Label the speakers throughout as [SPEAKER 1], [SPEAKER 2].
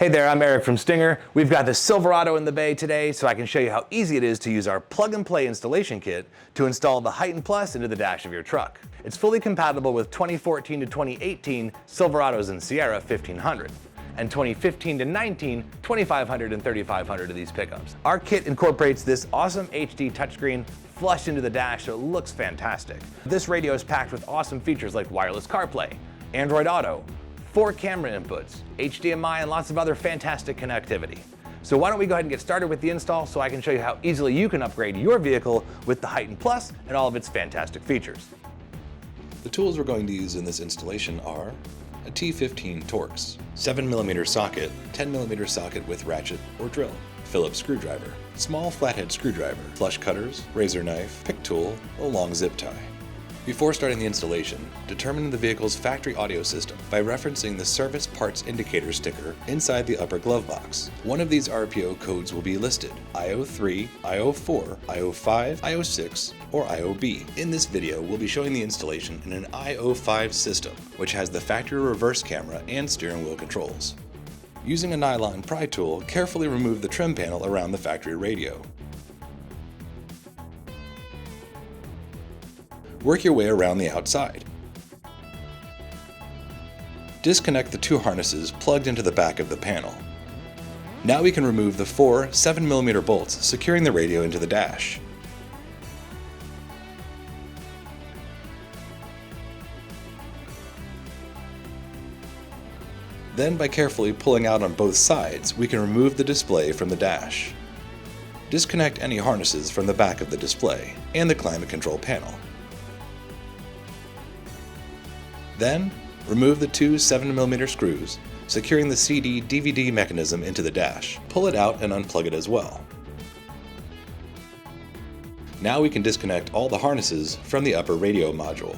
[SPEAKER 1] Hey there, I'm Eric from Stinger. We've got the Silverado in the bay today, so I can show you how easy it is to use our plug-and-play installation kit to install the HEIGH10 Plus into the dash of your truck. It's fully compatible with 2014 to 2018 Silverados and Sierra 1500, and 2015 to 19 2500 and 3500 of these pickups. Our kit incorporates this awesome HD touchscreen flushed into the dash, so it looks fantastic. This radio is packed with awesome features like wireless CarPlay, Android Auto, 4 camera inputs, HDMI, and lots of other fantastic connectivity. So why don't we go ahead and get started with the install so I can show you how easily you can upgrade your vehicle with the HEIGH10 Plus and all of its fantastic features.
[SPEAKER 2] The tools we're going to use in this installation are a T15 Torx, 7mm socket, 10mm socket with ratchet or drill, Phillips screwdriver, small flathead screwdriver, flush cutters, razor knife, pick tool, a long zip tie. Before starting the installation, determine the vehicle's factory audio system by referencing the Service Parts Indicator sticker inside the upper glove box. One of these RPO codes will be listed: IO3, IO4, IO5, IO6, or IOB. In this video, we'll be showing the installation in an IO5 system, which has the factory reverse camera and steering wheel controls. Using a nylon pry tool, carefully remove the trim panel around the factory radio. Work your way around the outside. Disconnect the 2 harnesses plugged into the back of the panel. Now we can remove the 4 7mm bolts securing the radio into the dash. Then, by carefully pulling out on both sides, we can remove the display from the dash. Disconnect any harnesses from the back of the display and the climate control panel. Then, remove the 2 7mm screws, securing the CD/DVD mechanism into the dash. Pull it out and unplug it as well. Now we can disconnect all the harnesses from the upper radio module.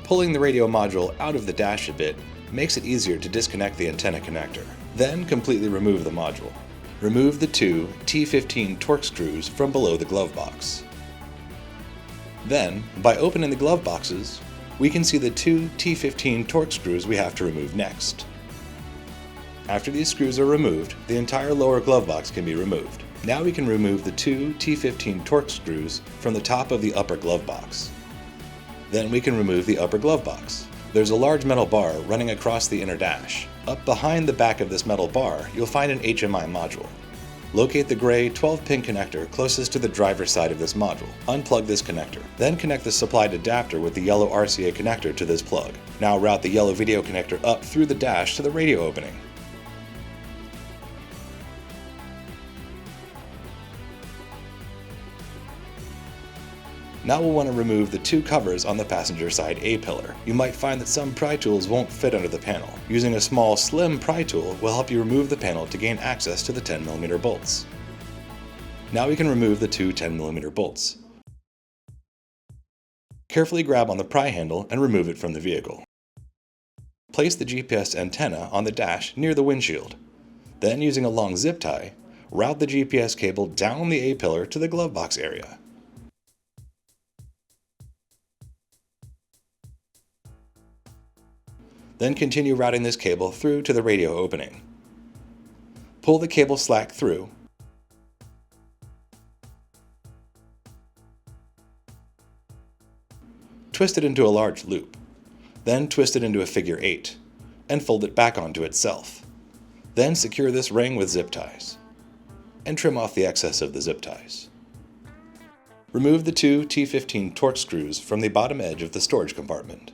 [SPEAKER 2] Pulling the radio module out of the dash a bit makes it easier to disconnect the antenna connector. Then completely remove the module. Remove the 2 T15 Torx screws from below the glove box. Then, by opening the glove boxes, we can see the 2 T15 Torx screws we have to remove next. After these screws are removed, the entire lower glove box can be removed. Now we can remove the 2 T15 Torx screws from the top of the upper glove box. Then we can remove the upper glove box. There's a large metal bar running across the inner dash. Up behind the back of this metal bar, you'll find an HMI module. Locate the gray 12-pin connector closest to the driver's side of this module. Unplug this connector. Then connect the supplied adapter with the yellow RCA connector to this plug. Now route the yellow video connector up through the dash to the radio opening. Now we'll want to remove the 2 covers on the passenger side A-pillar. You might find that some pry tools won't fit under the panel. Using a small, slim pry tool will help you remove the panel to gain access to the 10mm bolts. Now we can remove the 2 10mm bolts. Carefully grab on the pry handle and remove it from the vehicle. Place the GPS antenna on the dash near the windshield. Then, using a long zip tie, route the GPS cable down the A-pillar to the glove box area. Then continue routing this cable through to the radio opening. Pull the cable slack through. Twist it into a large loop. Then twist it into a figure 8 and fold it back onto itself. Then secure this ring with zip ties and trim off the excess of the zip ties. Remove the 2 T15 Torx screws from the bottom edge of the storage compartment.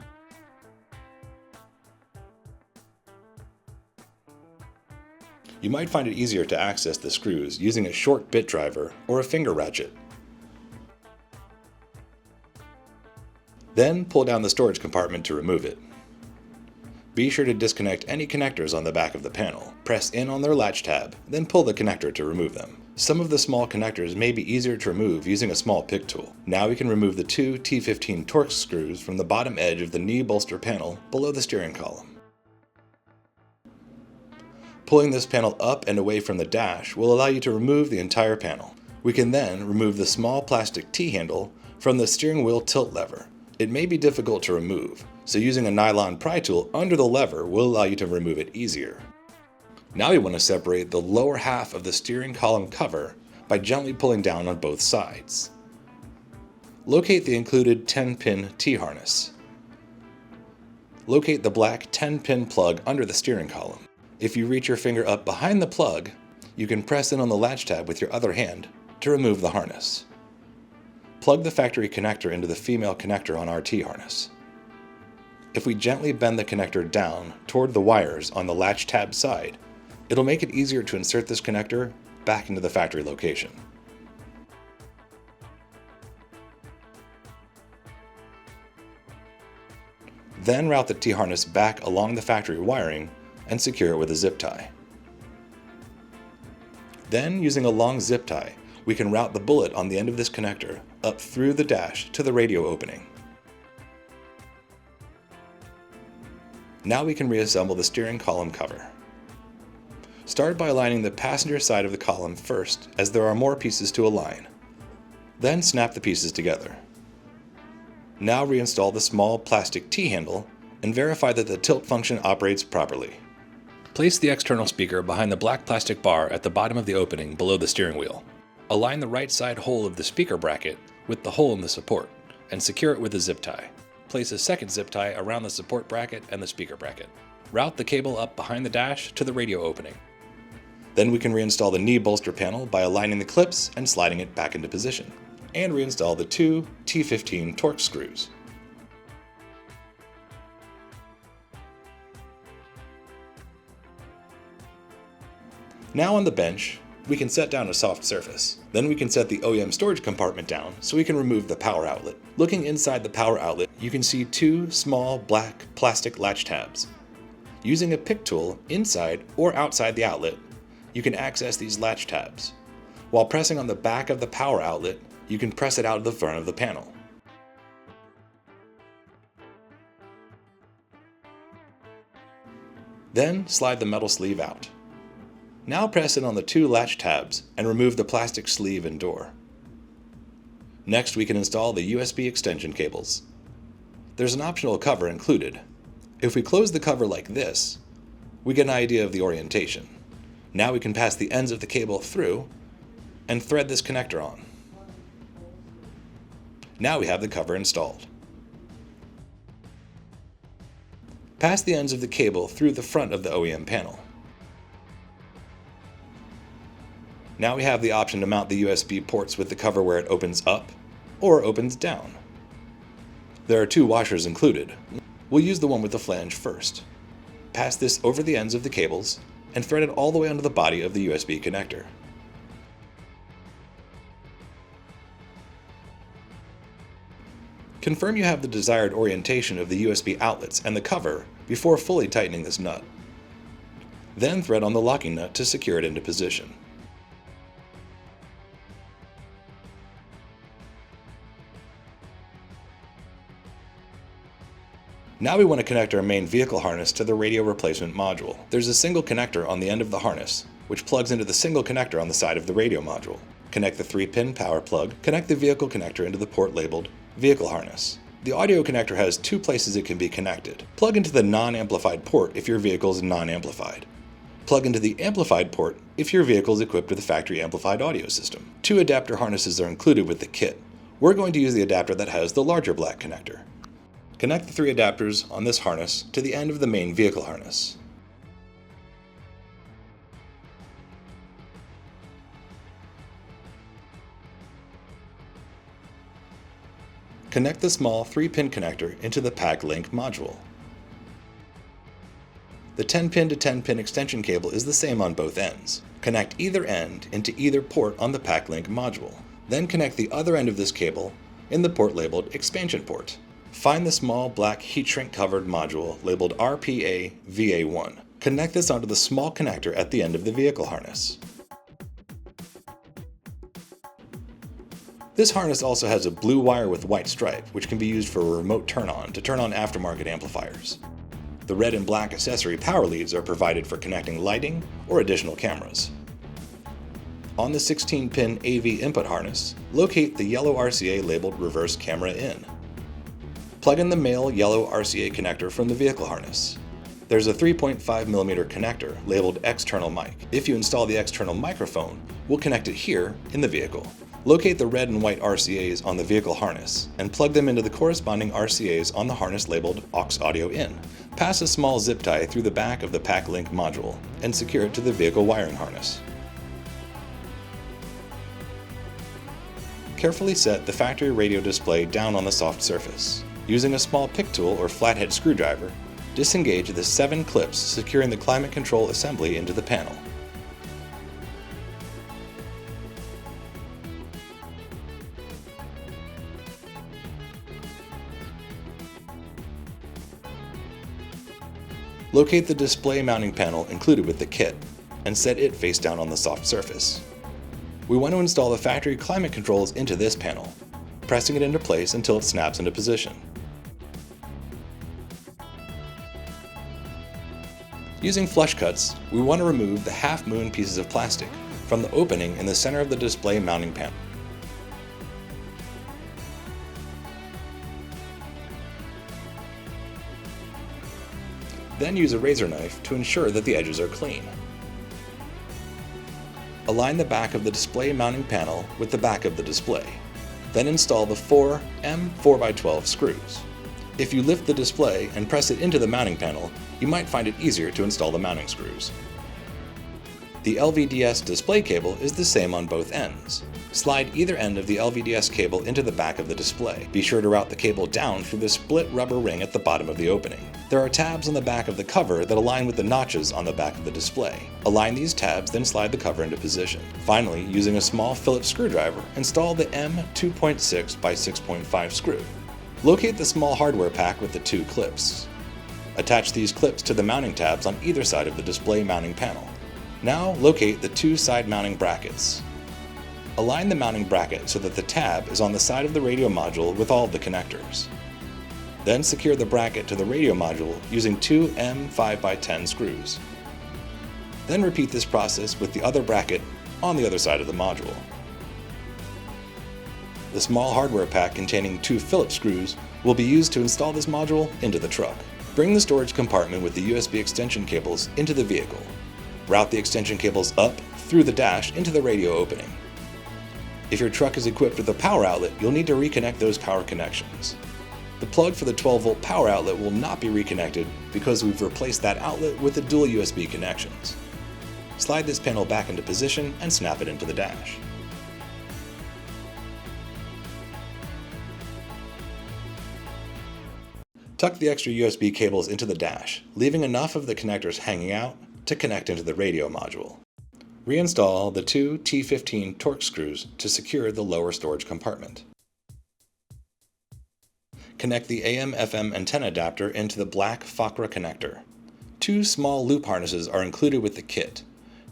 [SPEAKER 2] You might find it easier to access the screws using a short bit driver or a finger ratchet. Then pull down the storage compartment to remove it. Be sure to disconnect any connectors on the back of the panel. Press in on their latch tab, then pull the connector to remove them. Some of the small connectors may be easier to remove using a small pick tool. Now we can remove the 2 T15 Torx screws from the bottom edge of the knee bolster panel below the steering column. Pulling this panel up and away from the dash will allow you to remove the entire panel. We can then remove the small plastic T-handle from the steering wheel tilt lever. It may be difficult to remove, so using a nylon pry tool under the lever will allow you to remove it easier. Now we want to separate the lower half of the steering column cover by gently pulling down on both sides. Locate the included 10-pin T-harness. Locate the black 10-pin plug under the steering column. If you reach your finger up behind the plug, you can press in on the latch tab with your other hand to remove the harness. Plug the factory connector into the female connector on our T-harness. If we gently bend the connector down toward the wires on the latch tab side, it'll make it easier to insert this connector back into the factory location. Then route the T-harness back along the factory wiring and secure it with a zip tie. Then, using a long zip tie, we can route the bullet on the end of this connector up through the dash to the radio opening. Now we can reassemble the steering column cover. Start by aligning the passenger side of the column first, as there are more pieces to align. Then snap the pieces together. Now reinstall the small plastic T-handle and verify that the tilt function operates properly. Place the external speaker behind the black plastic bar at the bottom of the opening below the steering wheel. Align the right side hole of the speaker bracket with the hole in the support and secure it with a zip tie. Place a second zip tie around the support bracket and the speaker bracket. Route the cable up behind the dash to the radio opening. Then we can reinstall the knee bolster panel by aligning the clips and sliding it back into position, and reinstall the two T15 Torx screws. Now on the bench, we can set down a soft surface. Then we can set the OEM storage compartment down so we can remove the power outlet. Looking inside the power outlet, you can see two small black plastic latch tabs. Using a pick tool inside or outside the outlet, you can access these latch tabs. While pressing on the back of the power outlet, you can press it out of the front of the panel. Then slide the metal sleeve out. Now press in on the two latch tabs and remove the plastic sleeve and door. Next, we can install the USB extension cables. There's an optional cover included. If we close the cover like this, we get an idea of the orientation. Now we can pass the ends of the cable through and thread this connector on. Now we have the cover installed. Pass the ends of the cable through the front of the OEM panel. Now we have the option to mount the USB ports with the cover where it opens up or opens down. There are two washers included. We'll use the one with the flange first. Pass this over the ends of the cables and thread it all the way onto the body of the USB connector. Confirm you have the desired orientation of the USB outlets and the cover before fully tightening this nut. Then thread on the locking nut to secure it into position. Now we want to connect our main vehicle harness to the radio replacement module. There's a single connector on the end of the harness, which plugs into the single connector on the side of the radio module. Connect the 3-pin power plug, connect the vehicle connector into the port labeled Vehicle Harness. The audio connector has two places it can be connected. Plug into the non-amplified port if your vehicle is non-amplified. Plug into the amplified port if your vehicle is equipped with a factory amplified audio system. Two adapter harnesses are included with the kit. We're going to use the adapter that has the larger black connector. Connect the 3 adapters on this harness to the end of the main vehicle harness. Connect the small 3-pin connector into the pack link module. The 10-pin to 10-pin extension cable is the same on both ends. Connect either end into either port on the pack link module. Then connect the other end of this cable in the port labeled expansion port. Find the small black heat shrink covered module labeled RPA VA1. Connect this onto the small connector at the end of the vehicle harness. This harness also has a blue wire with white stripe, which can be used for a remote turn-on to turn on aftermarket amplifiers. The red and black accessory power leads are provided for connecting lighting or additional cameras. On the 16-pin AV input harness, locate the yellow RCA labeled reverse camera in. Plug in the male yellow RCA connector from the vehicle harness. There's a 3.5mm connector labeled external mic. If you install the external microphone, we'll connect it here in the vehicle. Locate the red and white RCAs on the vehicle harness and plug them into the corresponding RCAs on the harness labeled aux audio in. Pass a small zip tie through the back of the PAC-Link module and secure it to the vehicle wiring harness. Carefully set the factory radio display down on the soft surface. Using a small pick tool or flathead screwdriver, disengage the 7 clips securing the climate control assembly into the panel. Locate the display mounting panel included with the kit and set it face down on the soft surface. We want to install the factory climate controls into this panel, pressing it into place until it snaps into position. Using flush cuts, we want to remove the half-moon pieces of plastic from the opening in the center of the display mounting panel. Then use a razor knife to ensure that the edges are clean. Align the back of the display mounting panel with the back of the display. Then install the 4 M4x12 screws. If you lift the display and press it into the mounting panel, you might find it easier to install the mounting screws. The LVDS display cable is the same on both ends. Slide either end of the LVDS cable into the back of the display. Be sure to route the cable down through the split rubber ring at the bottom of the opening. There are tabs on the back of the cover that align with the notches on the back of the display. Align these tabs, then slide the cover into position. Finally, using a small Phillips screwdriver, install the M2.6 by 6.5 screw. Locate the small hardware pack with the 2 clips. Attach these clips to the mounting tabs on either side of the display mounting panel. Now locate the 2 side mounting brackets. Align the mounting bracket so that the tab is on the side of the radio module with all of the connectors. Then secure the bracket to the radio module using 2 M5x10 screws. Then repeat this process with the other bracket on the other side of the module. The small hardware pack containing 2 Phillips screws will be used to install this module into the truck. Bring the storage compartment with the USB extension cables into the vehicle. Route the extension cables up through the dash into the radio opening. If your truck is equipped with a power outlet, you'll need to reconnect those power connections. The plug for the 12-volt power outlet will not be reconnected because we've replaced that outlet with the dual USB connections. Slide this panel back into position and snap it into the dash. Tuck the extra USB cables into the dash, leaving enough of the connectors hanging out to connect into the radio module. Reinstall the 2 T15 Torx screws to secure the lower storage compartment. Connect the AM/FM antenna adapter into the black FACRA connector. 2 small loop harnesses are included with the kit.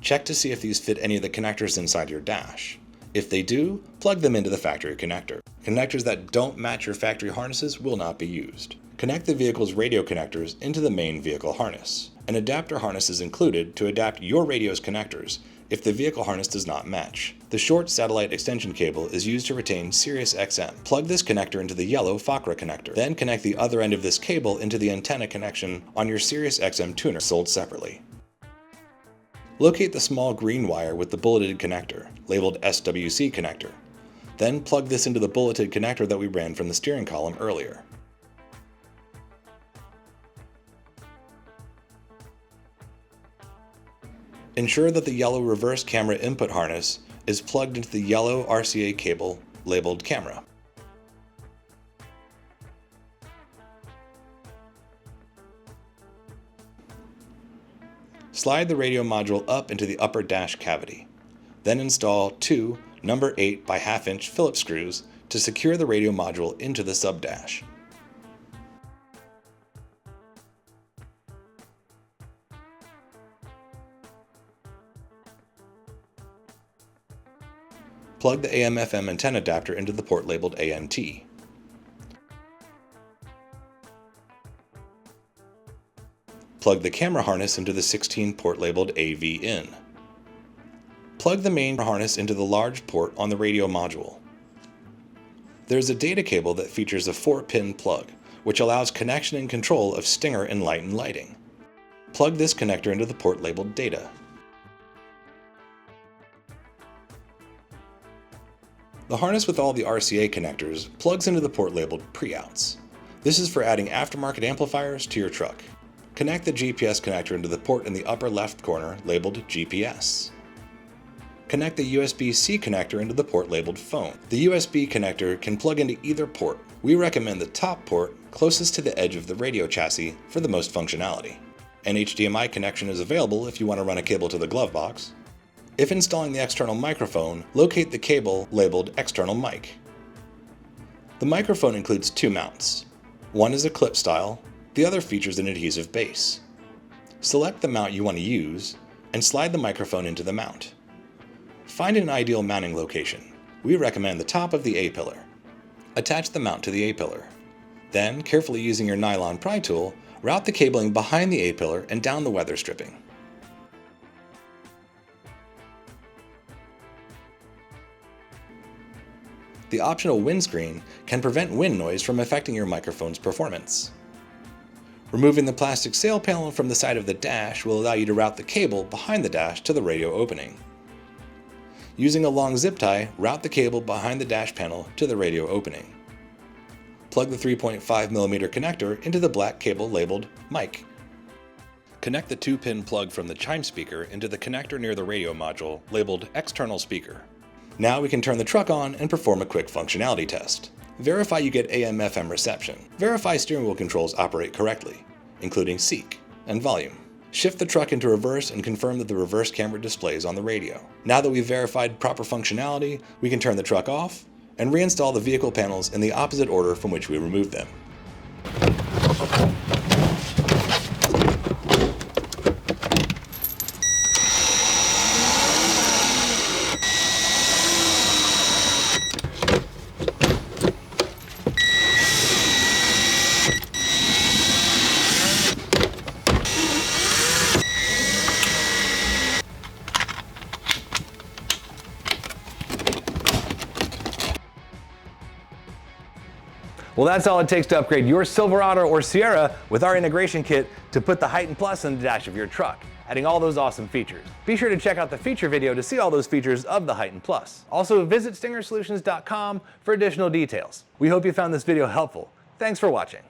[SPEAKER 2] Check to see if these fit any of the connectors inside your dash. If they do, plug them into the factory connector. Connectors that don't match your factory harnesses will not be used. Connect the vehicle's radio connectors into the main vehicle harness. An adapter harness is included to adapt your radio's connectors if the vehicle harness does not match. The short satellite extension cable is used to retain Sirius XM. Plug this connector into the yellow FACRA connector. Then connect the other end of this cable into the antenna connection on your Sirius XM tuner, sold separately. Locate the small green wire with the bulleted connector, labeled SWC connector. Then plug this into the bulleted connector that we ran from the steering column earlier. Ensure that the yellow reverse camera input harness is plugged into the yellow RCA cable labeled camera. Slide the radio module up into the upper dash cavity. Then install 2 number 8 by 1/2 inch Phillips screws to secure the radio module into the sub-dash. Plug the AM/FM antenna adapter into the port labeled ANT. Plug the camera harness into the 16 port labeled AV in. Plug the main harness into the large port on the radio module. There is a data cable that features a 4-pin plug, which allows connection and control of Stinger and Enlighten lighting. Plug this connector into the port labeled Data. The harness with all the RCA connectors plugs into the port labeled Pre-outs. This is for adding aftermarket amplifiers to your truck. Connect the GPS connector into the port in the upper left corner labeled GPS. Connect the USB-C connector into the port labeled Phone. The USB connector can plug into either port. We recommend the top port closest to the edge of the radio chassis for the most functionality. An HDMI connection is available if you want to run a cable to the glove box. If installing the external microphone, locate the cable labeled External Mic. The microphone includes two mounts. One is a clip style, the other features an adhesive base. Select the mount you want to use and slide the microphone into the mount. Find an ideal mounting location. We recommend the top of the A-pillar. Attach the mount to the A-pillar. Then, carefully using your nylon pry tool, route the cabling behind the A-pillar and down the weather stripping. The optional windscreen can prevent wind noise from affecting your microphone's performance. Removing the plastic sail panel from the side of the dash will allow you to route the cable behind the dash to the radio opening. Using a long zip tie, route the cable behind the dash panel to the radio opening. Plug the 3.5mm connector into the black cable labeled Mic. Connect the 2-pin plug from the chime speaker into the connector near the radio module labeled External Speaker. Now we can turn the truck on and perform a quick functionality test. Verify you get AM/FM reception. Verify steering wheel controls operate correctly, including seek and volume. Shift the truck into reverse and confirm that the reverse camera displays on the radio. Now that we've verified proper functionality, we can turn the truck off and reinstall the vehicle panels in the opposite order from which we removed them.
[SPEAKER 1] Well, that's all it takes to upgrade your Silverado or Sierra with our integration kit to put the HEIGH10 Plus in the dash of your truck, adding all those awesome features. Be sure to check out the feature video to see all those features of the HEIGH10 Plus. Also, visit stingersolutions.com for additional details. We hope you found this video helpful. Thanks for watching.